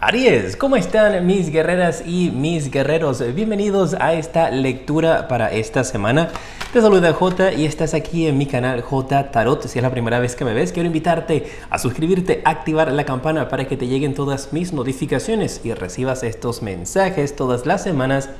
Aries, ¿cómo están mis guerreras y mis guerreros? Bienvenidos a esta lectura para esta semana. Te saluda J y estás aquí en mi canal J Tarot. Si es la primera vez que me ves, quiero invitarte a suscribirte, activar la campana para que te lleguen todas mis notificaciones y recibas estos mensajes todas las semanas.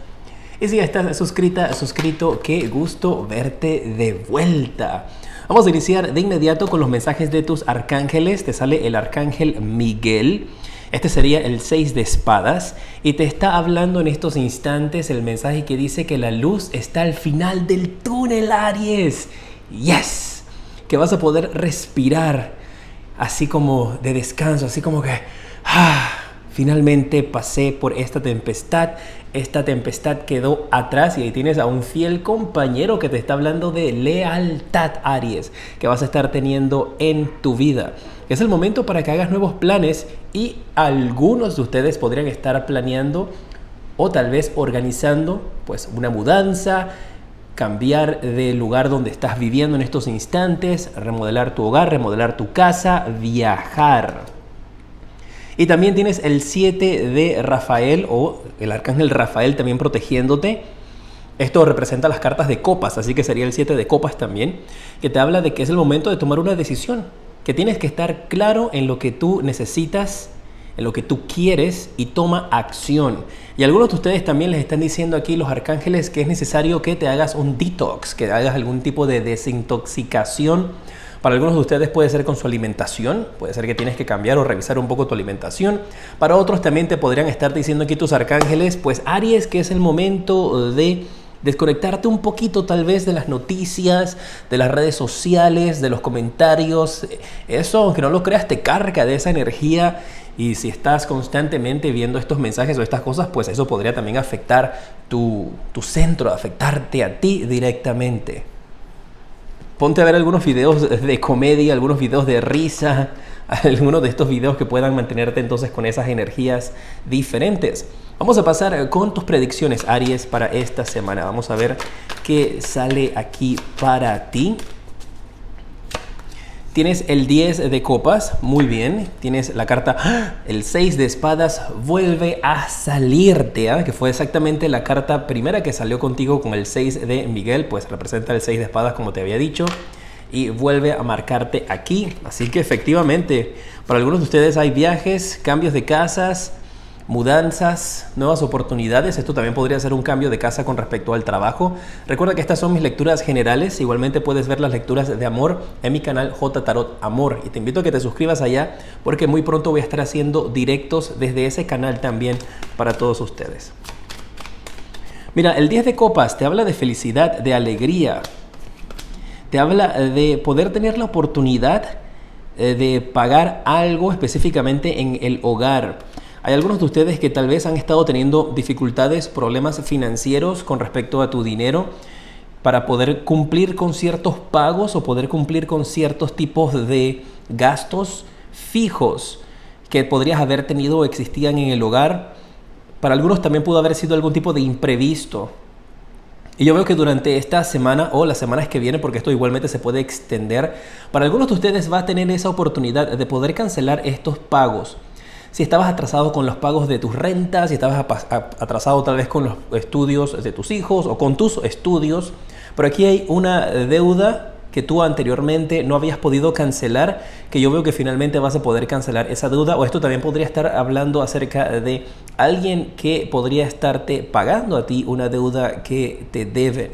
Y si ya estás suscrito, qué gusto verte de vuelta. Vamos a iniciar de inmediato con los mensajes de tus arcángeles. Te sale el arcángel Miguel. Este sería el 6 de espadas y te está hablando en estos instantes el mensaje que dice que la luz está al final del túnel, Aries. ¡Yes! Que vas a poder respirar así como de descanso, así como que finalmente pasé por esta tempestad quedó atrás y ahí tienes a un fiel compañero que te está hablando de lealtad, Aries, que vas a estar teniendo en tu vida. Es el momento para que hagas nuevos planes y algunos de ustedes podrían estar planeando o tal vez organizando pues una mudanza, cambiar de lugar donde estás viviendo en estos instantes, remodelar tu hogar, remodelar tu casa, viajar. Y también tienes el 7 de Rafael o el arcángel Rafael también protegiéndote. Esto representa las cartas de copas, así que sería el 7 de copas también, que te habla de que es el momento de tomar una decisión, que tienes que estar claro en lo que tú necesitas, en lo que tú quieres y toma acción. Y algunos de ustedes también les están diciendo aquí los arcángeles que es necesario que te hagas un detox, que hagas algún tipo de desintoxicación. Para algunos de ustedes puede ser con su alimentación, puede ser que tienes que cambiar o revisar un poco tu alimentación. Para otros también te podrían estar diciendo aquí tus arcángeles, pues Aries, que es el momento de desconectarte un poquito tal vez de las noticias, de las redes sociales, de los comentarios. Eso, aunque no lo creas, te carga de esa energía y si estás constantemente viendo estos mensajes o estas cosas, pues eso podría también afectar tu centro, afectarte a ti directamente. Ponte a ver algunos videos de comedia, algunos videos de risa, algunos de estos videos que puedan mantenerte entonces con esas energías diferentes. Vamos a pasar con tus predicciones, Aries, para esta semana. Vamos a ver qué sale aquí para ti. Tienes el 10 de copas, muy bien. Tienes la carta, el 6 de espadas, vuelve a salirte, que fue exactamente la carta primera que salió contigo con el 6 de Miguel, pues representa el 6 de espadas como te había dicho. Y vuelve a marcarte aquí, así que efectivamente, para algunos de ustedes hay viajes, cambios de casas, mudanzas, nuevas oportunidades. Esto también podría ser un cambio de casa con respecto al trabajo. Recuerda que estas son mis lecturas generales. Igualmente puedes ver las lecturas de amor en mi canal J Tarot Amor. Y te invito a que te suscribas allá porque muy pronto voy a estar haciendo directos desde ese canal también para todos ustedes. Mira, el 10 de copas te habla de felicidad, de alegría. Te habla de poder tener la oportunidad de pagar algo específicamente en el hogar. Hay algunos de ustedes que tal vez han estado teniendo dificultades, problemas financieros con respecto a tu dinero para poder cumplir con ciertos pagos o poder cumplir con ciertos tipos de gastos fijos que podrías haber tenido o existían en el hogar. Para algunos también pudo haber sido algún tipo de imprevisto. Y yo veo que durante esta semana o las semanas que vienen, porque esto igualmente se puede extender, para algunos de ustedes va a tener esa oportunidad de poder cancelar estos pagos. Si estabas atrasado con los pagos de tus rentas, si estabas atrasado tal vez con los estudios de tus hijos o con tus estudios, pero aquí hay una deuda que tú anteriormente no habías podido cancelar, que yo veo que finalmente vas a poder cancelar esa deuda. O esto también podría estar hablando acerca de alguien que podría estarte pagando a ti una deuda que te deben.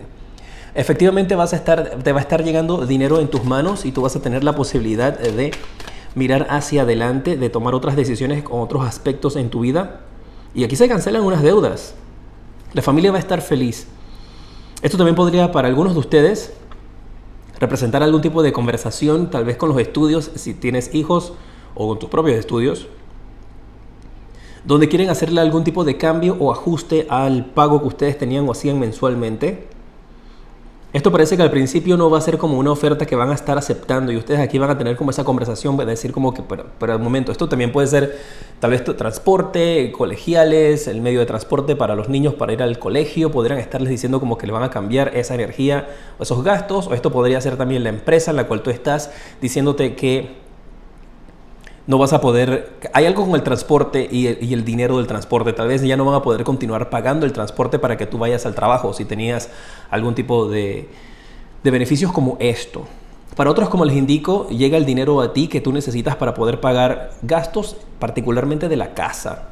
Efectivamente te va a estar llegando dinero en tus manos y tú vas a tener la posibilidad de mirar hacia adelante, de tomar otras decisiones con otros aspectos en tu vida. Y aquí se cancelan unas deudas. La familia va a estar feliz. Esto también podría para algunos de ustedes representar algún tipo de conversación, tal vez con los estudios, si tienes hijos o con tus propios estudios, donde quieren hacerle algún tipo de cambio o ajuste al pago que ustedes tenían o hacían mensualmente. Esto parece que al principio no va a ser como una oferta que van a estar aceptando y ustedes aquí van a tener como esa conversación, van a decir como que, pero al momento, esto también puede ser tal vez transporte, colegiales, el medio de transporte para los niños para ir al colegio, podrían estarles diciendo como que le van a cambiar esa energía o esos gastos, o esto podría ser también la empresa en la cual tú estás diciéndote que no vas a poder, hay algo con el transporte y el dinero del transporte, tal vez ya no van a poder continuar pagando el transporte para que tú vayas al trabajo si tenías algún tipo de beneficios como esto. Para otros, como les indico, llega el dinero a ti que tú necesitas para poder pagar gastos, particularmente de la casa.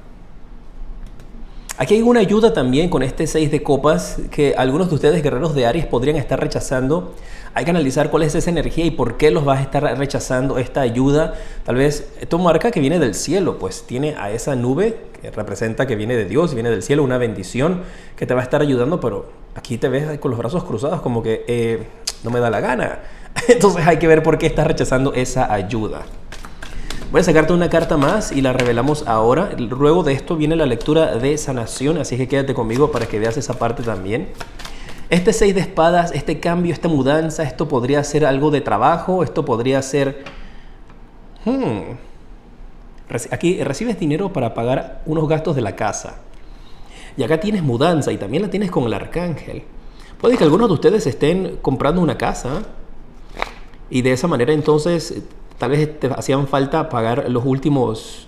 Aquí hay una ayuda también con este 6 de copas que algunos de ustedes, guerreros de Aries, podrían estar rechazando. Hay que analizar cuál es esa energía y por qué los vas a estar rechazando esta ayuda. Tal vez esto marca que viene del cielo, pues tiene a esa nube que representa que viene de Dios, viene del cielo, una bendición que te va a estar ayudando, pero aquí te ves con los brazos cruzados como que no me da la gana. Entonces hay que ver por qué estás rechazando esa ayuda. Voy a sacarte una carta más y la revelamos ahora. Luego de esto viene la lectura de sanación, así que quédate conmigo para que veas esa parte también. Este 6 de espadas, este cambio, esta mudanza, esto podría ser algo de trabajo, esto podría ser... Aquí recibes dinero para pagar unos gastos de la casa. Y acá tienes mudanza y también la tienes con el arcángel. Puede que algunos de ustedes estén comprando una casa y de esa manera entonces tal vez te hacían falta pagar los últimos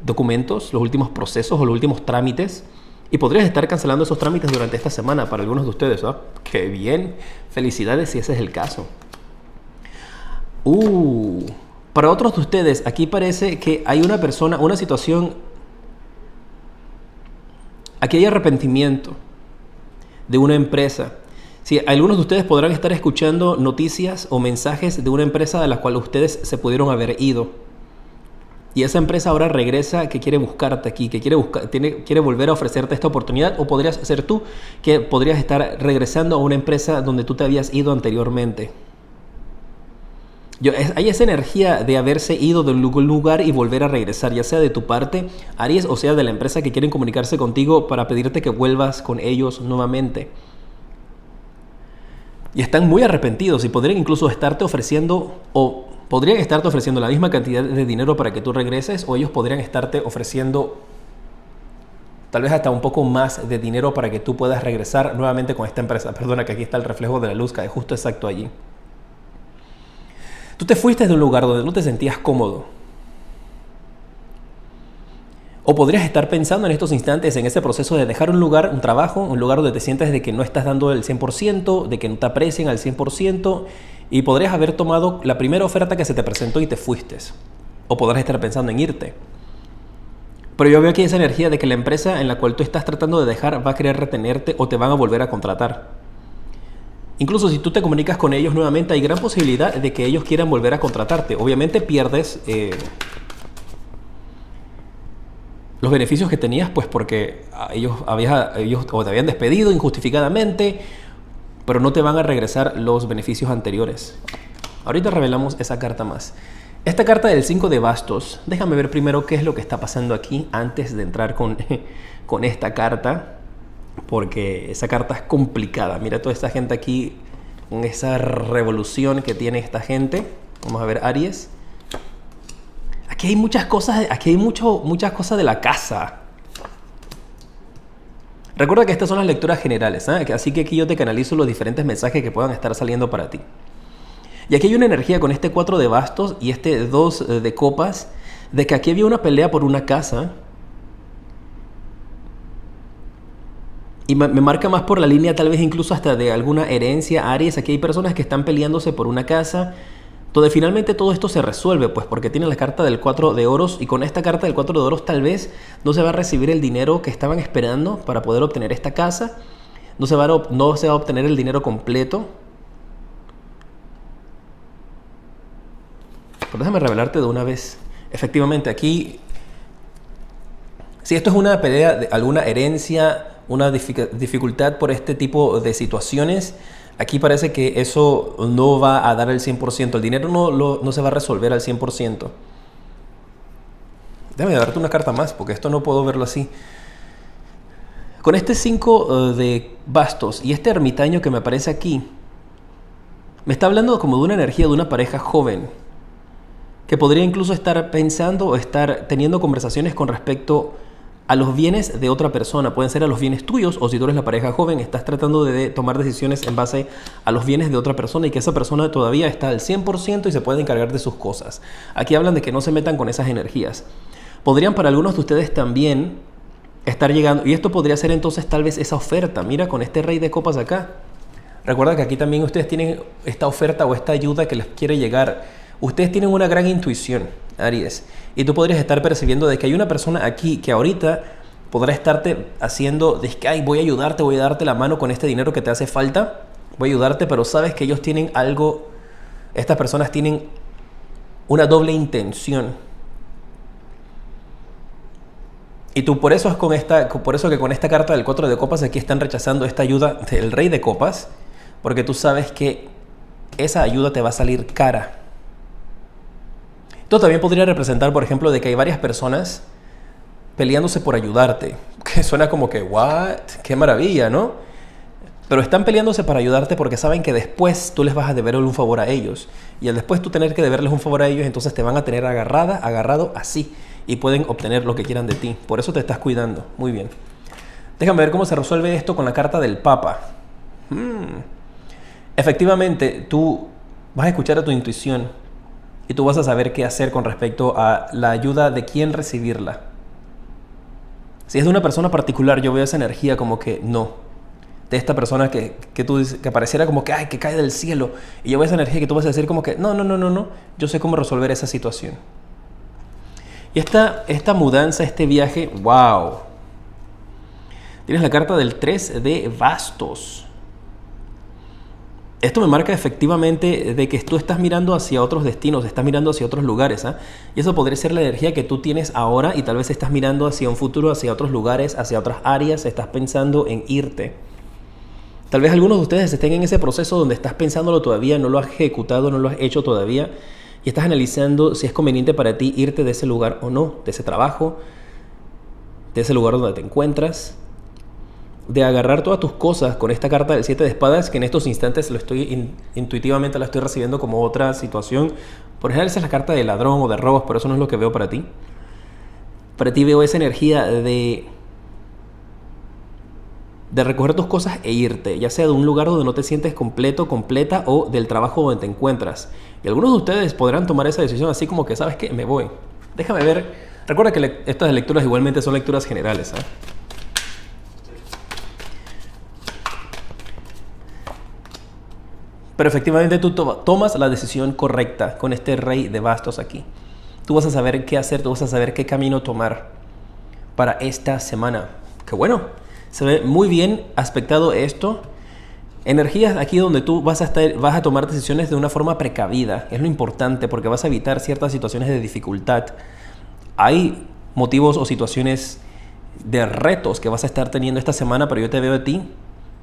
documentos, los últimos procesos o los últimos trámites. Y podrías estar cancelando esos trámites durante esta semana para algunos de ustedes, ¿no? ¡Qué bien! Felicidades si ese es el caso. Para otros de ustedes, aquí parece que hay una persona, una situación... Aquí hay arrepentimiento de una empresa. Sí, algunos de ustedes podrán estar escuchando noticias o mensajes de una empresa de la cual ustedes se pudieron haber ido. Y esa empresa ahora regresa, que quiere buscarte aquí, que quiere volver a ofrecerte esta oportunidad. O podrías ser tú que podrías estar regresando a una empresa donde tú te habías ido anteriormente. Hay esa energía de haberse ido de un lugar y volver a regresar, ya sea de tu parte, Aries, o sea de la empresa que quieren comunicarse contigo para pedirte que vuelvas con ellos nuevamente. Y están muy arrepentidos y podrían incluso estarte ofreciendo la misma cantidad de dinero para que tú regreses, o ellos podrían estarte ofreciendo tal vez hasta un poco más de dinero para que tú puedas regresar nuevamente con esta empresa. Perdona que aquí está el reflejo de la luz, cae justo exacto allí. Tú te fuiste de un lugar donde no te sentías cómodo. O podrías estar pensando en estos instantes en ese proceso de dejar un lugar, un trabajo, un lugar donde te sientes de que no estás dando el 100%, de que no te aprecian al 100%, y podrías haber tomado la primera oferta que se te presentó y te fuiste. O podrás estar pensando en irte. Pero yo veo aquí esa energía de que la empresa en la cual tú estás tratando de dejar va a querer retenerte o te van a volver a contratar. Incluso si tú te comunicas con ellos nuevamente, hay gran posibilidad de que ellos quieran volver a contratarte. Obviamente pierdes... los beneficios que tenías, pues porque ellos o te habían despedido injustificadamente, pero no te van a regresar los beneficios anteriores. Ahorita revelamos esa carta más. Esta carta del 5 de bastos, déjame ver primero qué es lo que está pasando aquí antes de entrar con esta carta, porque esa carta es complicada. Mira toda esta gente aquí, con esa revolución que tiene esta gente. Vamos a ver Aries. Aquí hay muchas cosas, muchas cosas de la casa. Recuerda que estas son las lecturas generales, ¿eh? Así que aquí yo te canalizo los diferentes mensajes que puedan estar saliendo para ti. Y aquí hay una energía con este 4 de bastos y este 2 de copas, de que aquí había una pelea por una casa. Y me marca más por la línea, tal vez incluso hasta de alguna herencia, Aries. Aquí hay personas que están peleándose por una casa, donde finalmente todo esto se resuelve, pues porque tienen la carta del 4 de oros, y con esta carta del 4 de oros tal vez no se va a recibir el dinero que estaban esperando para poder obtener esta casa, no se va a obtener el dinero completo. Pero déjame revelarte de una vez. Efectivamente, aquí, si esto es una pelea de alguna herencia, una dificultad por este tipo de situaciones, aquí parece que eso no va a dar el 100%. El dinero no se va a resolver al 100%. Déjame darte una carta más, porque esto no puedo verlo así. Con este 5 de bastos y este ermitaño que me aparece aquí, me está hablando como de una energía de una pareja joven, que podría incluso estar pensando o estar teniendo conversaciones con respecto a los bienes de otra persona. Pueden ser a los bienes tuyos, o si tú eres la pareja joven, estás tratando de tomar decisiones en base a los bienes de otra persona y que esa persona todavía está al 100% y se puede encargar de sus cosas. Aquí hablan de que no se metan con esas energías. Podrían para algunos de ustedes también estar llegando, y esto podría ser entonces tal vez esa oferta. Mira, con este rey de copas acá. Recuerda que aquí también ustedes tienen esta oferta o esta ayuda que les quiere llegar. Ustedes tienen una gran intuición, Aries, y tú podrías estar percibiendo de que hay una persona aquí que ahorita podrá estarte haciendo de que, ay, voy a ayudarte, voy a darte la mano con este dinero que te hace falta, voy a ayudarte, pero sabes que ellos tienen algo, estas personas tienen una doble intención. Y tú por eso es por eso que con esta carta del 4 de copas aquí están rechazando esta ayuda del rey de copas, porque tú sabes que esa ayuda te va a salir cara. Esto también podría representar, por ejemplo, de que hay varias personas peleándose por ayudarte, que suena como que, ¿what? ¡Qué maravilla!, ¿no? Pero están peleándose para ayudarte porque saben que después tú les vas a deber un favor a ellos. Y al después tú tener que deberles un favor a ellos, entonces te van a tener agarrado así. Y pueden obtener lo que quieran de ti. Por eso te estás cuidando. Muy bien. Déjame ver cómo se resuelve esto con la carta del Papa. Efectivamente, tú vas a escuchar a tu intuición y tú vas a saber qué hacer con respecto a la ayuda de quién recibirla. Si es de una persona particular, yo veo esa energía como que no. De esta persona que tú dices, que pareciera como que, ay, que cae del cielo. Y yo veo esa energía que tú vas a decir como que no. Yo sé cómo resolver esa situación. Y esta mudanza, este viaje, wow. Tienes la carta del 3 de bastos. Esto me marca efectivamente de que tú estás mirando hacia otros destinos, estás mirando hacia otros lugares. Y eso podría ser la energía que tú tienes ahora y tal vez estás mirando hacia un futuro, hacia otros lugares, hacia otras áreas, estás pensando en irte. Tal vez algunos de ustedes estén en ese proceso donde estás pensándolo todavía, no lo has ejecutado, no lo has hecho todavía. Y estás analizando si es conveniente para ti irte de ese lugar o no, de ese trabajo, de ese lugar donde te encuentras, de agarrar todas tus cosas con esta carta del 7 de espadas, que en estos instantes intuitivamente la estoy recibiendo como otra situación. Por ejemplo, esa es la carta de ladrón o de robos, pero eso no es lo que veo para ti. Para ti veo esa energía de recoger tus cosas e irte, ya sea de un lugar donde no te sientes completo, completa, o del trabajo donde te encuentras. Y algunos de ustedes podrán tomar esa decisión así como que, ¿sabes qué? Me voy. Déjame ver. Recuerda que estas lecturas igualmente son lecturas generales, Pero efectivamente tú tomas la decisión correcta con este rey de bastos aquí. Tú vas a saber qué hacer, tú vas a saber qué camino tomar para esta semana. ¡Qué bueno! Se ve muy bien aspectado esto. Energías aquí donde tú vas a tomar decisiones de una forma precavida. Es lo importante porque vas a evitar ciertas situaciones de dificultad. Hay motivos o situaciones de retos que vas a estar teniendo esta semana, pero yo te veo a ti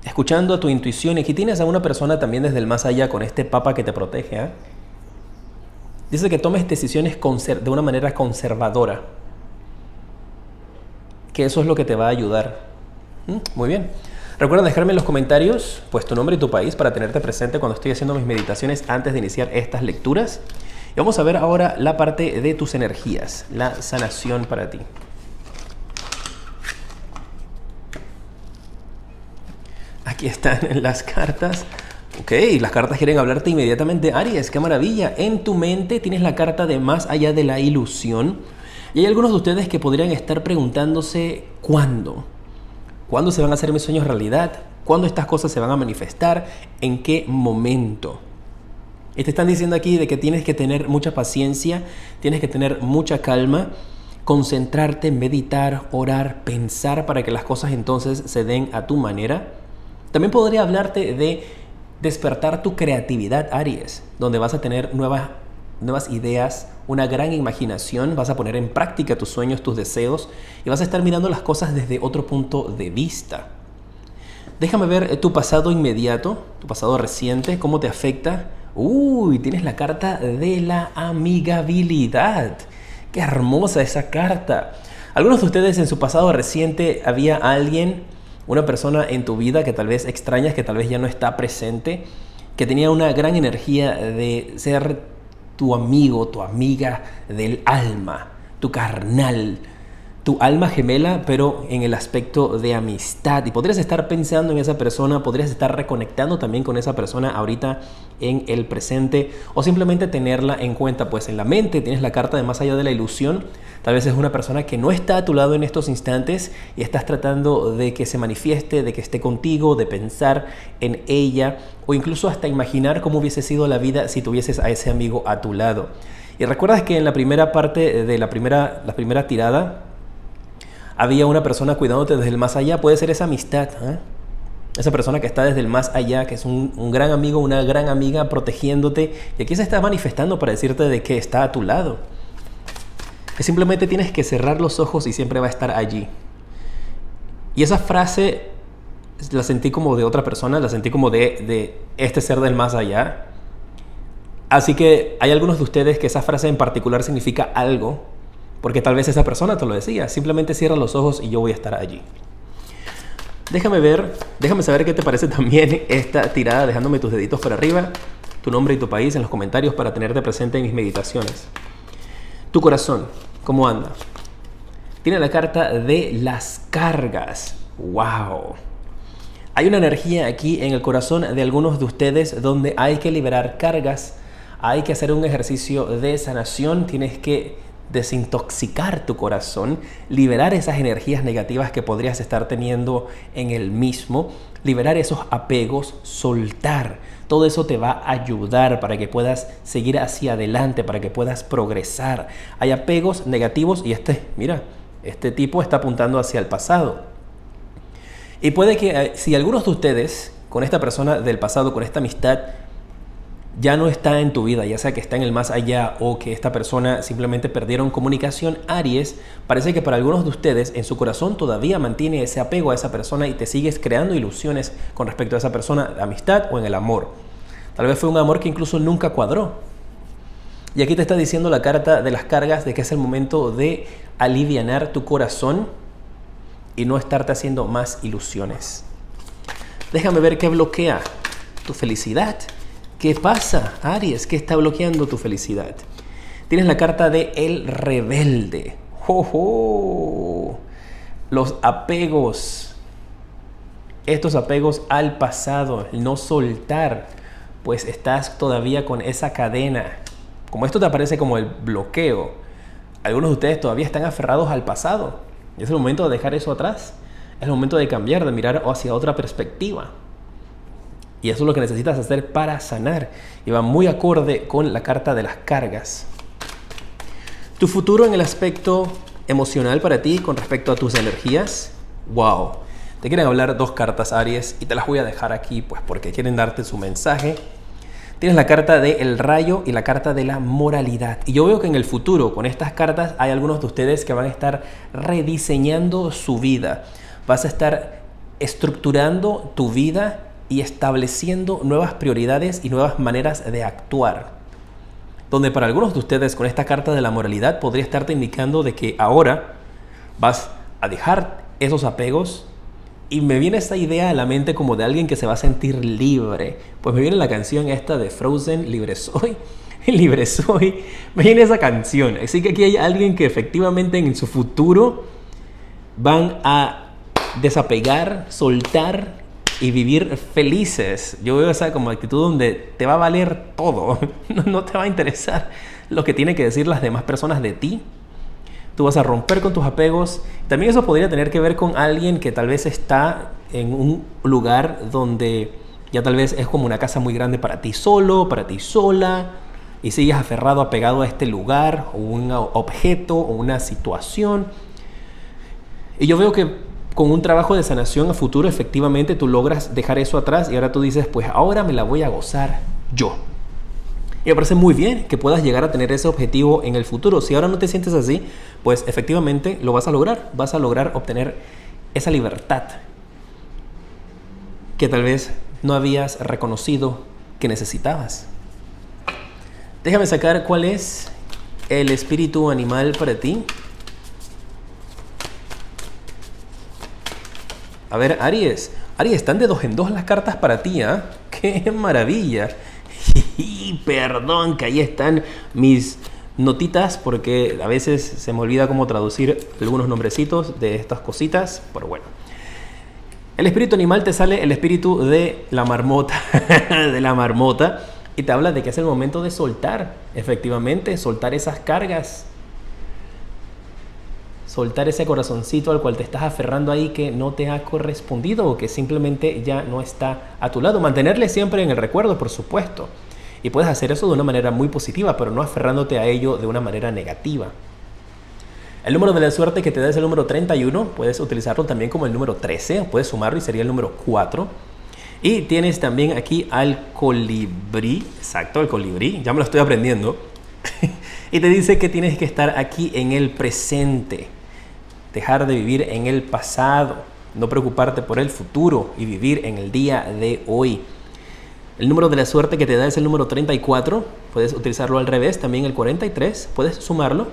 escuchando a tu intuición. Y aquí tienes a una persona también desde el más allá con este papa que te protege. Dice que tomes decisiones de una manera conservadora. Que eso es lo que te va a ayudar. Muy bien. Recuerda dejarme en los comentarios pues tu nombre y tu país para tenerte presente cuando estoy haciendo mis meditaciones antes de iniciar estas lecturas. Y vamos a ver ahora la parte de tus energías, la sanación para ti. Aquí están las cartas. Ok, las cartas quieren hablarte inmediatamente. Aries, qué maravilla. En tu mente tienes la carta de más allá de la ilusión. Y hay algunos de ustedes que podrían estar preguntándose ¿cuándo? ¿Cuándo se van a hacer mis sueños realidad? ¿Cuándo estas cosas se van a manifestar? ¿En qué momento? Y te están diciendo aquí de que tienes que tener mucha paciencia, tienes que tener mucha calma, concentrarte, meditar, orar, pensar para que las cosas entonces se den a tu manera. También podría hablarte de despertar tu creatividad, Aries, donde vas a tener nuevas ideas, una gran imaginación, vas a poner en práctica tus sueños, tus deseos y vas a estar mirando las cosas desde otro punto de vista. Déjame ver tu pasado inmediato, tu pasado reciente, cómo te afecta. Uy, tienes la carta de la amigabilidad. ¡Qué hermosa esa carta! Algunos de ustedes en su pasado reciente había alguien, una persona en tu vida que tal vez extrañas, que tal vez ya no está presente, que tenía una gran energía de ser tu amigo, tu amiga del alma, tu carnal, tu alma gemela, pero en el aspecto de amistad. Y podrías estar pensando en esa persona, podrías estar reconectando también con esa persona ahorita en el presente, o simplemente tenerla en cuenta. Pues en la mente tienes la carta de más allá de la ilusión. Tal vez es una persona que no está a tu lado en estos instantes y estás tratando de que se manifieste, de que esté contigo, de pensar en ella, o incluso hasta imaginar cómo hubiese sido la vida si tuvieses a ese amigo a tu lado. Y recuerdas que en la primera parte de la primera tirada había una persona cuidándote desde el más allá. Puede ser esa amistad, ¿eh? Esa persona que está desde el más allá, que es un gran amigo, una gran amiga protegiéndote. Y aquí se está manifestando para decirte de que está a tu lado. Que simplemente tienes que cerrar los ojos y siempre va a estar allí. Y esa frase la sentí como de otra persona, la sentí como de este ser del más allá. Así que hay algunos de ustedes que esa frase en particular significa algo, porque tal vez esa persona te lo decía. Simplemente cierra los ojos y yo voy a estar allí. Déjame saber qué te parece también esta tirada, dejándome tus deditos para arriba, tu nombre y tu país en los comentarios para tenerte presente en mis meditaciones. Tu corazón, ¿cómo anda? Tiene la carta de las cargas. ¡Wow! Hay una energía aquí en el corazón de algunos de ustedes donde hay que liberar cargas. Hay que hacer un ejercicio de sanación, tienes que desintoxicar tu corazón, liberar esas energías negativas que podrías estar teniendo en el mismo, liberar esos apegos, soltar. Todo eso te va a ayudar para que puedas seguir hacia adelante, para que puedas progresar. Hay apegos negativos y este tipo está apuntando hacia el pasado. Y puede que si algunos de ustedes, con esta persona del pasado, con esta amistad, ya no está en tu vida, ya sea que está en el más allá o que esta persona simplemente perdieron comunicación, Aries, parece que para algunos de ustedes en su corazón todavía mantiene ese apego a esa persona y te sigues creando ilusiones con respecto a esa persona, la amistad o en el amor. Tal vez fue un amor que incluso nunca cuadró. Y aquí te está diciendo la carta de las cargas de que es el momento de alivianar tu corazón y no estarte haciendo más ilusiones. Déjame ver qué bloquea tu felicidad. ¿Qué pasa, Aries? ¿Qué está bloqueando tu felicidad? Tienes la carta de el rebelde. ¡Oh! Los apegos. Estos apegos al pasado, el no soltar, pues estás todavía con esa cadena. Como esto te aparece como el bloqueo, algunos de ustedes todavía están aferrados al pasado. Y es el momento de dejar eso atrás. Es el momento de cambiar, de mirar hacia otra perspectiva. Y eso es lo que necesitas hacer para sanar. Y va muy acorde con la carta de las cargas. Tu futuro en el aspecto emocional para ti con respecto a tus energías. ¡Wow! Te quieren hablar dos cartas, Aries, y te las voy a dejar aquí pues porque quieren darte su mensaje. Tienes la carta del rayo y la carta de la moralidad. Y yo veo que en el futuro, con estas cartas, hay algunos de ustedes que van a estar rediseñando su vida. Vas a estar estructurando tu vida y estableciendo nuevas prioridades y nuevas maneras de actuar. Donde para algunos de ustedes con esta carta de la moralidad podría estarte indicando de que ahora vas a dejar esos apegos. Y me viene esta idea a la mente como de alguien que se va a sentir libre. Pues me viene la canción esta de Frozen, Libre Soy. Libre Soy. Me viene esa canción. Así que aquí hay alguien que efectivamente en su futuro van a desapegar, soltar y vivir felices. Yo veo esa como actitud donde te va a valer todo. No te va a interesar lo que tienen que decir las demás personas de ti. Tú vas a romper con tus apegos. También eso podría tener que ver con alguien que tal vez está en un lugar donde ya tal vez es como una casa muy grande para ti solo, para ti sola, y sigues aferrado, apegado a este lugar, o un objeto, o una situación. Y yo veo que con un trabajo de sanación a futuro, efectivamente, tú logras dejar eso atrás y ahora tú dices, pues ahora me la voy a gozar yo. Y me parece muy bien que puedas llegar a tener ese objetivo en el futuro. Si ahora no te sientes así, pues efectivamente lo vas a lograr. Vas a lograr obtener esa libertad que tal vez no habías reconocido que necesitabas. Déjame sacar cuál es el espíritu animal para ti. A ver, Aries, están de 2 en 2 las cartas para ti, ¿eh? ¡Qué maravilla! Y perdón, que ahí están mis notitas porque a veces se me olvida cómo traducir algunos nombrecitos de estas cositas, pero bueno. El espíritu animal te sale el espíritu de la marmota, de la marmota, y te habla de que es el momento de soltar, efectivamente, soltar esas cargas, soltar ese corazoncito al cual te estás aferrando ahí que no te ha correspondido o que simplemente ya no está a tu lado. Mantenerle siempre en el recuerdo, por supuesto. Y puedes hacer eso de una manera muy positiva, pero no aferrándote a ello de una manera negativa. El número de la suerte que te da es el número 31. Puedes utilizarlo también como el número 13. Puedes sumarlo y sería el número 4. Y tienes también aquí al colibrí. Exacto, el colibrí. Ya me lo estoy aprendiendo. Y te dice que tienes que estar aquí en el presente. Dejar de vivir en el pasado. No preocuparte por el futuro y vivir en el día de hoy. El número de la suerte que te da es el número 34. Puedes utilizarlo al revés, también el 43. Puedes sumarlo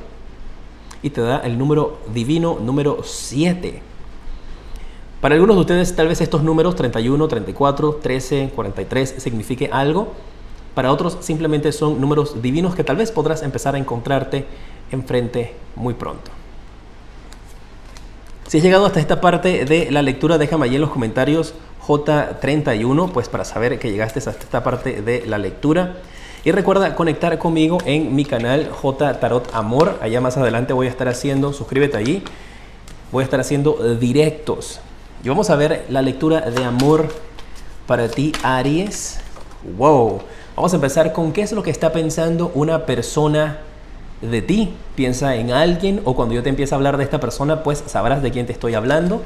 y te da el número divino número 7. Para algunos de ustedes tal vez estos números 31, 34, 13, 43 signifique algo. Para otros simplemente son números divinos que tal vez podrás empezar a encontrarte enfrente muy pronto. Si has llegado hasta esta parte de la lectura, déjame ahí en los comentarios J31, pues para saber que llegaste hasta esta parte de la lectura. Y recuerda conectar conmigo en mi canal J Tarot Amor. Allá más adelante voy a estar haciendo, suscríbete allí, voy a estar haciendo directos. Y vamos a ver la lectura de amor para ti, Aries. Wow. Vamos a empezar con qué es lo que está pensando una persona de ti. Piensa en alguien, o cuando yo te empiece a hablar de esta persona, pues sabrás de quién te estoy hablando.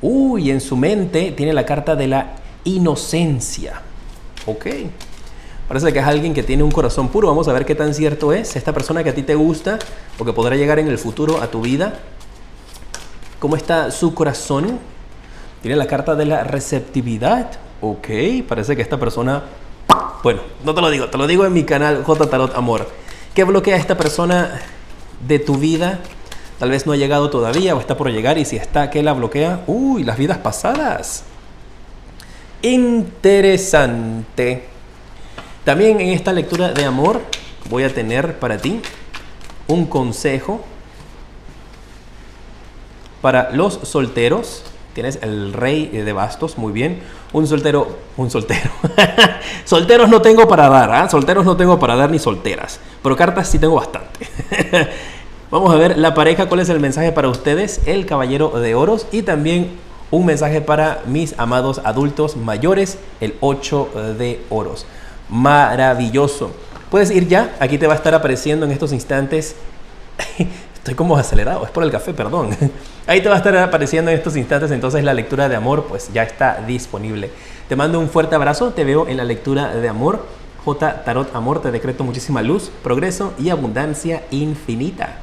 Uy, en su mente tiene la carta de la inocencia. Ok. Parece que es alguien que tiene un corazón puro. Vamos a ver qué tan cierto es. Esta persona que a ti te gusta o que podrá llegar en el futuro a tu vida. ¿Cómo está su corazón? Tiene la carta de la receptividad. Ok, parece que esta persona... Bueno, no te lo digo en mi canal J Tarot Amor. ¿Qué bloquea a esta persona de tu vida? Tal vez no ha llegado todavía o está por llegar, y si está, ¿qué la bloquea? Uy, las vidas pasadas. Interesante. También en esta lectura de amor voy a tener para ti un consejo para los solteros. Tienes el rey de bastos, muy bien. Un soltero. Solteros no tengo para dar, ¿eh? Solteros no tengo para dar, ni solteras. Pero cartas sí tengo bastante. Vamos a ver la pareja, cuál es el mensaje para ustedes. El caballero de oros, y también un mensaje para mis amados adultos mayores, el 8 de oros. Maravilloso. Puedes ir ya, aquí te va a estar apareciendo en estos instantes. Estoy como acelerado, es por el café, perdón. Ahí te va a estar apareciendo en estos instantes entonces la lectura de amor, pues ya está disponible. Te mando un fuerte abrazo, te veo en la lectura de amor. J Tarot Amor, te decreto muchísima luz, progreso y abundancia infinita.